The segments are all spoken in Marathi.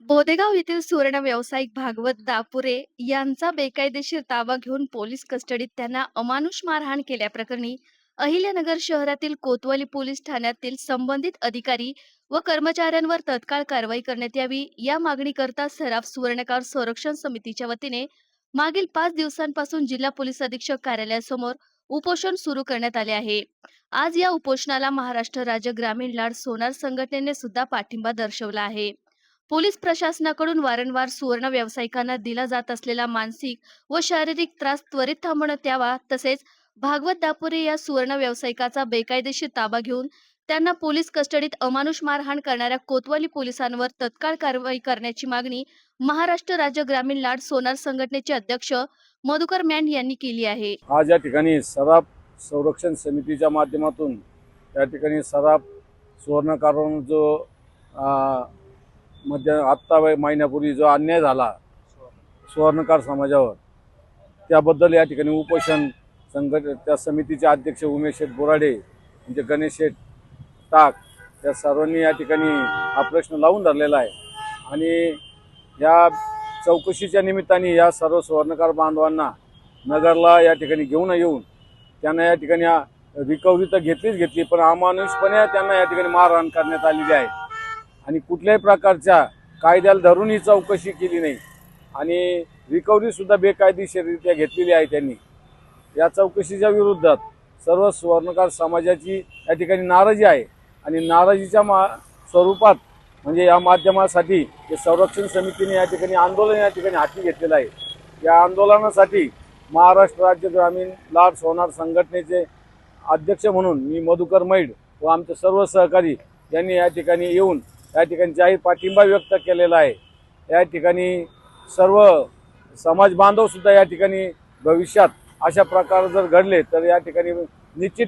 बोदेगाव येथील सुवर्ण व्यावसायिक भागवत दापुरे यांचा बेकायदेशीर ताबा घेऊन पोलीस कस्टडीत त्यांना अमानुष मारहाण केल्याप्रकरणी अहिल्यानगर शहरातील कोतवाली पोलीस ठाण्यातील संबंधित अधिकारी व कर्मचाऱ्यांवर तत्काळ कारवाई करण्यात यावी या मागणीकरता सराफ सुवर्णकार संरक्षण समितीच्या वतीने मागील 5 दिवसांपासून जिल्हा पोलीस अधीक्षक कार्यालयासमोर उपोषण सुरू करण्यात आले आहे। आज या उपोषणाला महाराष्ट्र राज्य ग्रामीण लाड सोनार संघटनेने सुद्धा पाठिंबा दर्शवला आहे। पोलीस प्रशासनाकडून वारंवार सुवर्ण व्यावसायिकांना दिला जात असलेला मानसिक व शारीरिक त्रास त्वरित थांबवण्यात यावा, तसेच भागवत दापुरे या सुवर्ण व्यावसायिकाचा बेकायदेशीर ताबा घेऊन त्यांना पोलीस कस्टडीत अमानुष मारहाण करणाऱ्या कोतवाली पोलिसांवर तत्काळ कारवाई करण्याची मागणी महाराष्ट्र राज्य ग्रामीण लाड सोनार संघटनेचे अध्यक्ष मधुकर मॅन यांनी केली आहे। आज या ठिकाणी सराफ संरक्षण समितीच्या माध्यमातून या ठिकाणी सराफ सुवर्णकारांवर जो आत्ता महिन्यापूर्वी जो अन्याय झाला सुवर्णकार समाजावर, त्याबद्दल या ठिकाणी उपोषण त्या समितीचे अध्यक्ष उमेश शेठ बोराडे, म्हणजे गणेश शेठ टाक, या सर्वांनी या ठिकाणी हा प्रश्न लावून धरलेला आहे। आणि या चौकशीच्या निमित्ताने या सर्व सुवर्णकार बांधवांना नगरला या ठिकाणी घेऊन येऊन त्यांना या ठिकाणी रिकव्हरी तर घेतली, पण अमानुषपणे त्यांना या ठिकाणी मारहाण करण्यात आलेली आहे आणि कुठल्याही प्रकारच्या कायद्याला धरून ही चौकशी केली नाही आणि रिकव्हरी सुद्धा बेकायदेशीररित्या घेतलेली आहे। त्यांनी या चौकशीच्या विरोधात सर्व सुवर्णकार समाजाची या ठिकाणी नाराजी आहे आणि नाराजीच्या स्वरूपात म्हणजे या माध्यमासाठी संरक्षण समितीने या ठिकाणी आंदोलन या ठिकाणी हाती घेतलेलं आहे। या आंदोलनासाठी महाराष्ट्र राज्य ग्रामीण लाड सोनार संघटनेचे अध्यक्ष म्हणून मी मधुकर मैड व आमचे सर्व सहकारी यांनी या ठिकाणी येऊन या ठिकाणी जाहीर पाठिंबा व्यक्त केलेला आहे। या ठिकाणी सर्व समाज बांधव सुद्धा या ठिकाणी भविष्यात अशा प्रकार जर घडले तर या ठिकाणी निश्चितपणे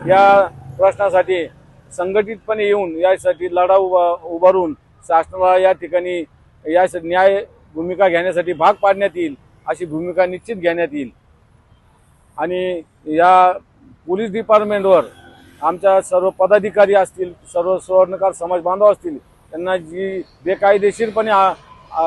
या प्रश्नासाठी संघटितपणे येऊन यासाठी लढा उभारून शासनाला या ठिकाणी या न्याय भूमिका घेण्यासाठी भाग पाडण्यात येईल, अशी भूमिका निश्चित घेण्यात येईल। आणि या पोलीस डिपार्टमेंटवर आमच्या सर्व पदाधिकारी असतील, सर्व सुवर्णकार समाज बांधव असतील, त्यांना जी बेकायदेशीरपणे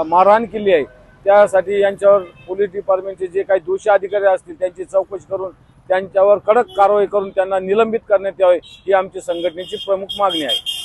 मारहाण केली आहे त्यासाठी यांच्यावर पोलीस डिपार्टमेंटचे जे काही दोषी अधिकारी असतील त्यांची चौकशी करून त्यांच्यावर कडक कारवाई करून त्यांना निलंबित करण्यात यावे, ही आमची संघटनेची प्रमुख मागणी आहे।